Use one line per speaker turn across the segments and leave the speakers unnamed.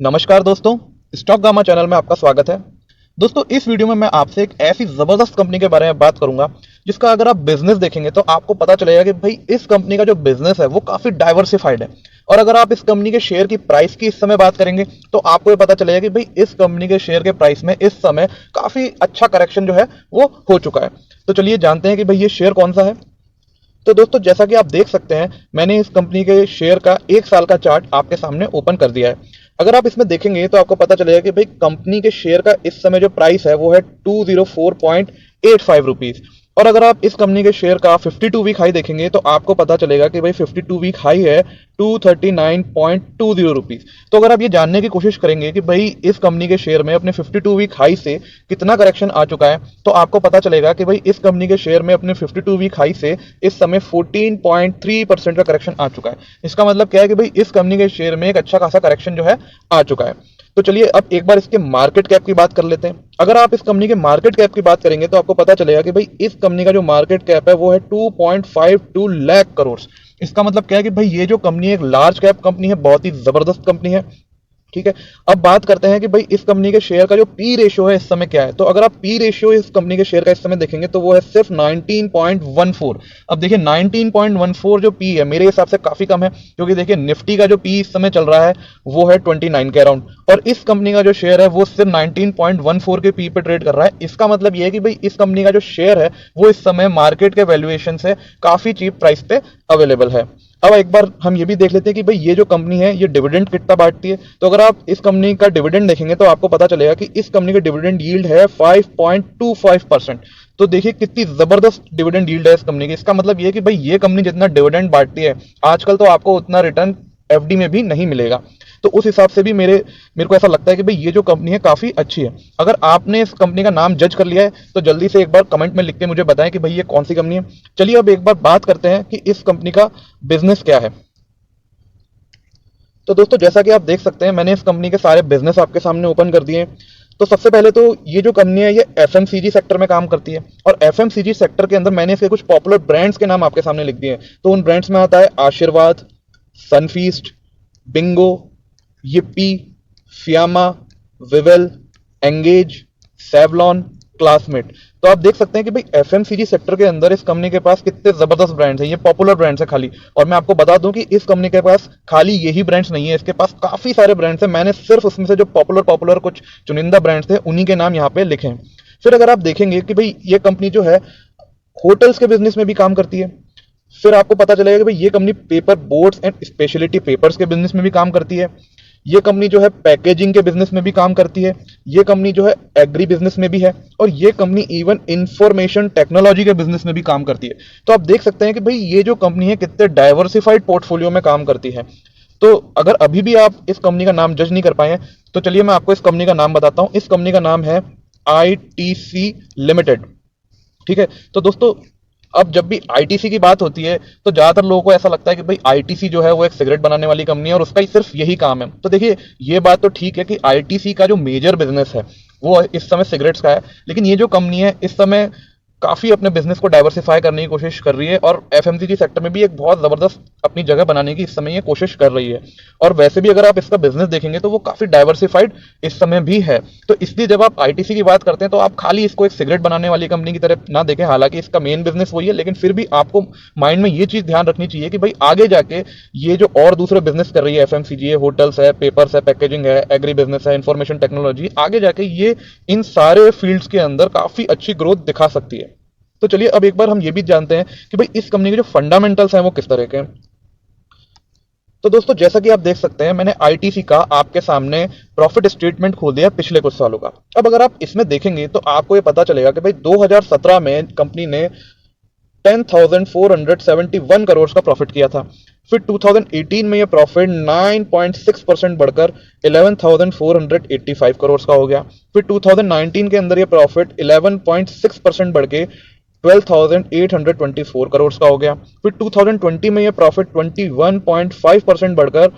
नमस्कार दोस्तों, stock gamma channel में आपका स्वागत है। दोस्तों, इस वीडियो में मैं आपसे एक ऐसी जबरदस्त कंपनी के बारे में बात करूंगा जिसका अगर आप बिजनेस देखेंगे तो आपको पता चलेगा कि भाई इस कंपनी का जो बिजनेस है वो काफी डाइवर्सिफाइड है। और अगर आप इस कंपनी के शेयर की प्राइस की इस समय बात करेंगे तो आपको ये पता चलेगा कि भाई इस कंपनी के शेयर के प्राइस में इस समय काफी अच्छा करेक्शन जो है वो हो चुका है। तो चलिए जानते हैं कि भाई ये शेयर कौन सा है। तो दोस्तों, जैसा कि आप देख सकते हैं, मैंने इस कंपनी के शेयर का एक साल का चार्ट आपके सामने ओपन कर दिया है। अगर आप इसमें देखेंगे तो आपको पता चलेगा कि भाई कंपनी के शेयर का इस समय जो प्राइस है वो है 204.85 रुपीज। और अगर आप इस कंपनी के शेयर का 52 वीक हाई देखेंगे तो आपको पता चलेगा कि भाई 52 वीक हाई है 239.20 रुपीज। तो अगर आप ये जानने की कोशिश करेंगे कि भाई इस कंपनी के शेयर में अपने 52 वीक हाई से कितना करेक्शन आ चुका है तो आपको पता चलेगा कि भाई इस कंपनी के शेयर में अपने 52 वीक हाई से इस समय 14.3% का करेक्शन आ चुका है। इसका मतलब क्या है कि भाई इस कंपनी के शेयर में एक अच्छा खासा करेक्शन जो है आ चुका है। तो चलिए अब एक बार इसके मार्केट कैप की बात कर लेते हैं। अगर आप इस कंपनी के मार्केट कैप की बात करेंगे तो आपको पता चलेगा कि भाई इस कंपनी का जो मार्केट कैप है वो है 2.52 लाख करोड़। इसका मतलब क्या है कि भाई ये जो कंपनी एक लार्ज कैप कंपनी है, बहुत ही जबरदस्त कंपनी है। ठीक है, अब बात करते हैं कि भाई इस कंपनी के शेयर का जो पी रेशियो है इस समय क्या है। तो अगर आप पी रेशियो इस कंपनी के शेयर का इस समय देखेंगे तो वो है सिर्फ 19.14। अब देखिए 19.14 जो पी है मेरे हिसाब से काफी कम है, क्योंकि देखिए निफ्टी का जो पी इस समय चल रहा है वो है 29 के अराउंड, और इस कंपनी का जो शेयर है वो सिर्फ 19.14 के पी पे ट्रेड कर रहा है। इसका मतलब ये है कि भाई इस कंपनी का जो शेयर है वो इस समय मार्केट के वैल्यूएशन से काफी चीप प्राइस पे अवेलेबल है। अब एक बार हम ये भी देख लेते हैं कि भाई ये जो कंपनी है ये डिविडेंड कितना बांटती है। तो अगर आप इस कंपनी का डिविडेंड देखेंगे तो आपको पता चलेगा कि इस कंपनी का डिविडेंड यील्ड है 5.25%। तो देखिए कितनी जबरदस्त डिविडेंड यील्ड है इस कंपनी की। इसका मतलब ये है कि भाई ये कंपनी जितना डिविडेंड बांटती है आजकल तो आपको उतना रिटर्न एफडी में भी नहीं मिलेगा। तो उस हिसाब से भी मेरे को ऐसा लगता है कि भाई ये जो कंपनी है काफी अच्छी है। अगर आपने इस कंपनी का नाम जज कर लिया है तो जल्दी से एक बार कमेंट में लिख के मुझे बताएं कि भाई ये कौन सी कंपनी है। चलिए अब एक बार बात करते हैं कि इस कंपनी का बिजनेस क्या है। तो दोस्तों, जैसा कि आप देख सकते हैं मैंने इस कंपनी के सारे बिजनेस आपके सामने ओपन कर दिए हैं। तो सबसे पहले तो ये जो कंपनी है ये एफएमसीजी सेक्टर में काम करती है, और एफएमसीजी सेक्टर के अंदर मैंने इसके कुछ पॉपुलर ब्रांड्स के नाम आपके सामने लिख दिए हैं। तो उन ब्रांड्स में आता है आशीर्वाद, Sunfeast, Bingo, yippee, Fiama, Vivel, engage, Savlon, classmate. तो आप देख सकते हैं कि भाई एफएमसीजी सेक्टर के अंदर इस कंपनी के पास कितने जबरदस्त ब्रांड्स हैं। ये पॉपुलर ब्रांड्स हैं खाली, और मैं आपको बता दूं कि इस कंपनी के पास खाली यही ब्रांड्स नहीं है, इसके पास काफी सारे ब्रांड्स हैं। मैंने सिर्फ उसमें से जो पॉपुलर पॉपुलर कुछ चुनिंदा ब्रांड्स थे उन्हीं के नाम यहाँ पे लिखे हैं। फिर अगर आप देखेंगे कि भाई ये कंपनी जो है होटल्स के बिजनेस में भी काम करती है। फिर आपको पता चलेगा कि भाई ये company paper boards and speciality papers के बिजनेस में भी काम करती है। ये कंपनी जो है पैकेजिंग के बिजनेस में भी काम करती है। ये कंपनी जो है एग्री बिजनेस में भी है, और ये कंपनी इवन इंफॉर्मेशन टेक्नोलॉजी के बिजनेस में भी काम करती है। तो आप देख सकते हैं कि भाई ये जो कंपनी है कितने डाइवर्सिफाइड पोर्टफोलियो में काम करती है। तो अगर अभी भी आप इस कंपनी का नाम जज नहीं कर पाए हैं तो चलिए मैं आपको इस कंपनी का नाम बताता हूं। इस कंपनी का नाम है आईटीसी लिमिटेड। ठीक है, तो दोस्तों अब जब भी आईटीसी की बात होती है तो ज्यादातर लोगों को ऐसा लगता है कि भाई आईटीसी जो है वो एक सिगरेट बनाने वाली कंपनी है और उसका ही सिर्फ यही काम है। तो देखिए ये बात तो ठीक है कि आईटीसी का जो मेजर बिजनेस है वो इस समय सिगरेट्स का है, लेकिन ये जो कंपनी है इस समय काफी अपने बिजनेस को डाइवर्सिफाई करने की कोशिश कर रही है, और एफएमसीजी सेक्टर में भी एक बहुत जबरदस्त अपनी जगह बनाने की इस समय ये कोशिश कर रही है। और वैसे भी अगर आप इसका बिजनेस देखेंगे तो वो काफी डाइवर्सिफाइड इस समय भी है। तो इसलिए जब आप आईटीसी की बात करते हैं तो आप खाली इसको एक सिगरेट बनाने वाली कंपनी की तरह ना देखें। हालांकि इसका मेन बिजनेस वही है, लेकिन फिर भी आपको माइंड में ये चीज ध्यान रखनी चाहिए कि भाई आगे जाके ये जो और दूसरे बिजनेस कर रही है, एफएमसीजी है, होटल्स है, पेपर्स है, पैकेजिंग है, एग्री बिजनेस है, इंफॉर्मेशन टेक्नोलॉजी, आगे जाके ये इन सारे फील्ड्स के अंदर काफी अच्छी ग्रोथ दिखा सकती है। तो चलिए अब एक बार हम ये भी जानते हैं कि भाई इस कंपनी के जो फंडामेंटल्स हैं वो किस तरह के हैं। तो दोस्तों, जैसा कि आप देख सकते हैं मैंने आईटीसी का आपके सामने प्रॉफिट स्टेटमेंट खोल दिया पिछले कुछ सालों का। अब अगर आप इसमें देखेंगे तो आपको ये पता चलेगा कि भाई 2017 में कंपनी ने 10,471 करोड़ का प्रॉफिट किया था। फिर 2018 में ये प्रॉफिट 9.6% बढ़कर 11,485 करोड़ का हो गया। फिर 2019 के अंदर ये प्रॉफिट 11.6% बढ़ के 12,824 करोड़ का हो गया। फिर 2020 में ये प्रॉफिट 21.5% बढ़कर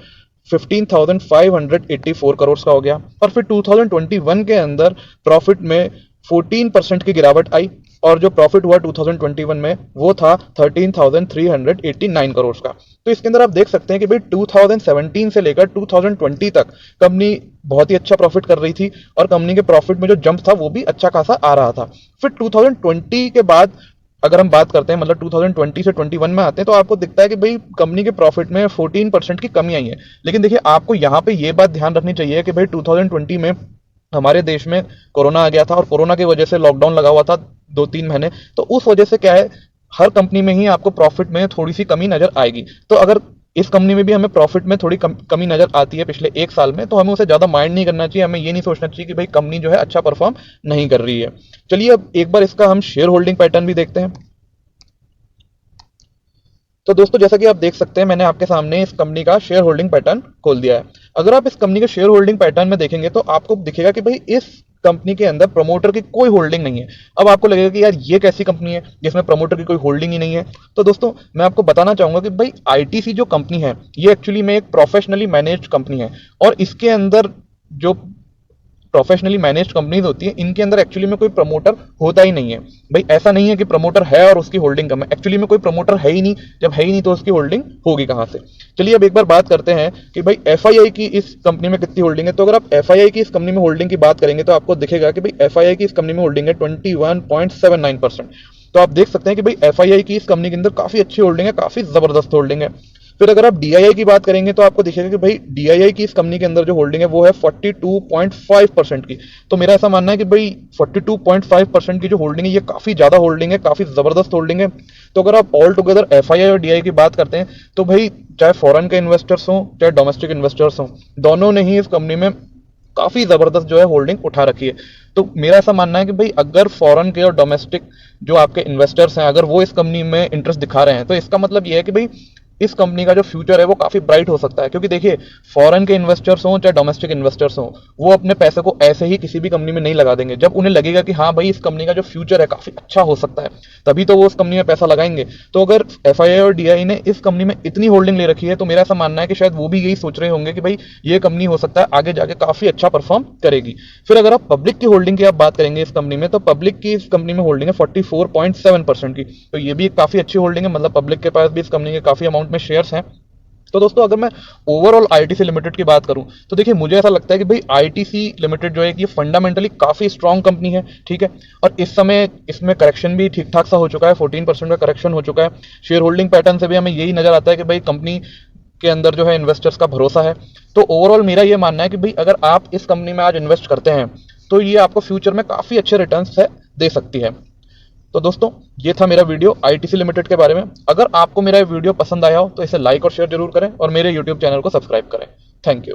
15,584 करोड़ का हो गया। और फिर 2021 के अंदर प्रॉफिट में 14% की गिरावट आई, और जो प्रॉफिट हुआ 2021 में वो था 13,389 करोड़ का। तो इसके अंदर आप देख सकते हैं कि भाई 2017 से लेकर 2020 तक कंपनी बहुत ही अच्छा प्रॉफिट कर रही थी और कंपनी के प्रॉफिट में जो जंप था वो भी अच्छा खासा आ रहा था। फिर 2020 के बाद अगर हम बात करते हैं, मतलब 2020 से 21 में आते हैं, तो आपको दिखता है कि भाई कंपनी के प्रॉफिट में 14% की कमी आई है। लेकिन देखिए आपको यहाँ पे ये बात ध्यान रखनी चाहिए कि भाई 2020 में हमारे देश में कोरोना आ गया था और कोरोना की वजह से लॉकडाउन लगा हुआ था 2-3 महीने। तो उस वजह से क्या है, हर कंपनी में ही आपको प्रॉफिट में थोड़ी सी कमी नजर आएगी। तो अगर इस कंपनी में भी हमें प्रॉफिट में थोड़ी कमी नजर आती है पिछले 1 साल में, तो हमें उसे ज्यादा माइंड नहीं करना चाहिए। हमें ये नहीं सोचना चाहिए कि भाई कंपनी जो है अच्छा परफॉर्म नहीं कर रही है। चलिए अब एक बार इसका हम शेयर होल्डिंग पैटर्न भी देखते हैं। तो दोस्तों जैसा कि आप देख सकते हैं, मैंने आपके सामने इस कंपनी का शेयर होल्डिंग पैटर्न खोल दिया है। अगर आप इस कंपनी के शेयर होल्डिंग पैटर्न में देखेंगे तो आपको दिखेगा कि भाई इस कंपनी के अंदर प्रमोटर की कोई होल्डिंग नहीं है। अब आपको लगेगा कि यार ये कैसी कंपनी है जिसमें प्रमोटर की कोई होल्डिंग ही नहीं है। तो दोस्तों मैं आपको बताना चाहूंगा कि भाई आईटीसी जो कंपनी है ये एक्चुअली में एक प्रोफेशनली मैनेज्ड कंपनी है और इसके अंदर जो प्रोफेशनली मैनेज्ड कंपनीज होती है इनके अंदर एक्चुअली में कोई प्रमोटर होता ही नहीं है। भाई ऐसा नहीं है कि प्रमोटर है और उसकी होल्डिंग कम है, एक्चुअली में कोई प्रमोटर है ही नहीं। जब है ही नहीं तो उसकी होल्डिंग होगी कहां से। चलिए अब एक बार बात करते हैं कि भाई एफआईआई की इस कंपनी में कितनी होल्डिंग है। तो अगर आप एफआईआई की इस कंपनी में होल्डिंग की बात करेंगे तो आपको दिखेगा कि भाई एफआईआई की इस कंपनी में होल्डिंग है 21.79%। तो आप देख सकते हैं कि भाई एफआईआई की इस कंपनी के अंदर काफी अच्छी होल्डिंग है, काफी जबरदस्त होल्डिंग है। फिर अगर आप डीआईआई की बात करेंगे तो आपको दिखेगा कि भाई डीआईआई की इस कंपनी के अंदर जो होल्डिंग है वो है 42.5% की। तो मेरा ऐसा मानना है कि भाई 42.5% की जो होल्डिंग है ये काफी ज्यादा होल्डिंग है, काफी जबरदस्त होल्डिंग है। तो अगर आप ऑल टुगेदर एफआईआई और डीआईआई की बात करते हैं तो भाई चाहे फॉरेन के इन्वेस्टर्स हों चाहे डोमेस्टिक इन्वेस्टर्स हों, दोनों ने ही इस कंपनी में काफी जबरदस्त जो है होल्डिंग उठा रखी है। तो मेरा ऐसा मानना है कि भाई अगर फॉरेन के और डोमेस्टिक जो आपके इन्वेस्टर्स हैं अगर वो इस कंपनी में इंटरेस्ट दिखा रहे हैं तो इसका मतलब ये है कि भाई इस कंपनी का जो फ्यूचर है वो काफी ब्राइट हो सकता है। क्योंकि देखिए फॉरेन के इन्वेस्टर्स हों चाहे डोमेस्टिक इन्वेस्टर्स हों, वो अपने पैसे को ऐसे ही किसी भी कंपनी में नहीं लगा देंगे। जब उन्हें लगेगा कि हाँ भाई इस कंपनी का जो फ्यूचर है काफी अच्छा हो सकता है, तभी तो वो उस कंपनी में पैसा लगाएंगे। तो अगर एफआईआई और डीआई ने इस कंपनी में इतनी होल्डिंग ले रखी है तो मेरा ऐसा मानना है कि शायद वो भी यही सोच रहे होंगे कि भाई ये कंपनी हो सकता है आगे जाके काफी अच्छा परफॉर्म करेगी। फिर अगर आप पब्लिक की होल्डिंग की आप बात करेंगे इस कंपनी में, तो पब्लिक की इस कंपनी में होल्डिंग है 44.7% की। तो ये भी एक काफी अच्छी होल्डिंग है, मतलब पब्लिक के पास भी इस कंपनी के काफी अमाउंट में शेयर्स हैं। तो दोस्तों अगर मैं ओवरऑल आईटीसी लिमिटेड की बात करूं तो देखिए मुझे ऐसा लगता है कि भाई आईटीसी लिमिटेड जो है कि ये फंडामेंटली काफी स्ट्रांग कंपनी है, ठीक है। और इस समय इसमें करेक्शन भी ठीक ठाक सा हो चुका है, 14% का करेक्शन हो चुका है। शेयर होल्डिंग पैटर्न से भी हमें यही नजर आता है कि भाई कंपनी के अंदर जो है इन्वेस्टर्स का भरोसा है। तो ओवरऑल मेरा ये मानना है कि भाई अगर आप इस कंपनी में आज इन्वेस्ट करते हैं तो ये आपको फ्यूचर में काफी अच्छे रिटर्न्स है दे सकती है। तो दोस्तों ये था मेरा वीडियो आईटीसी लिमिटेड के बारे में। अगर आपको मेरा वीडियो पसंद आया हो तो इसे लाइक और शेयर जरूर करें और मेरे यूट्यूब चैनल को सब्सक्राइब करें। Thank you.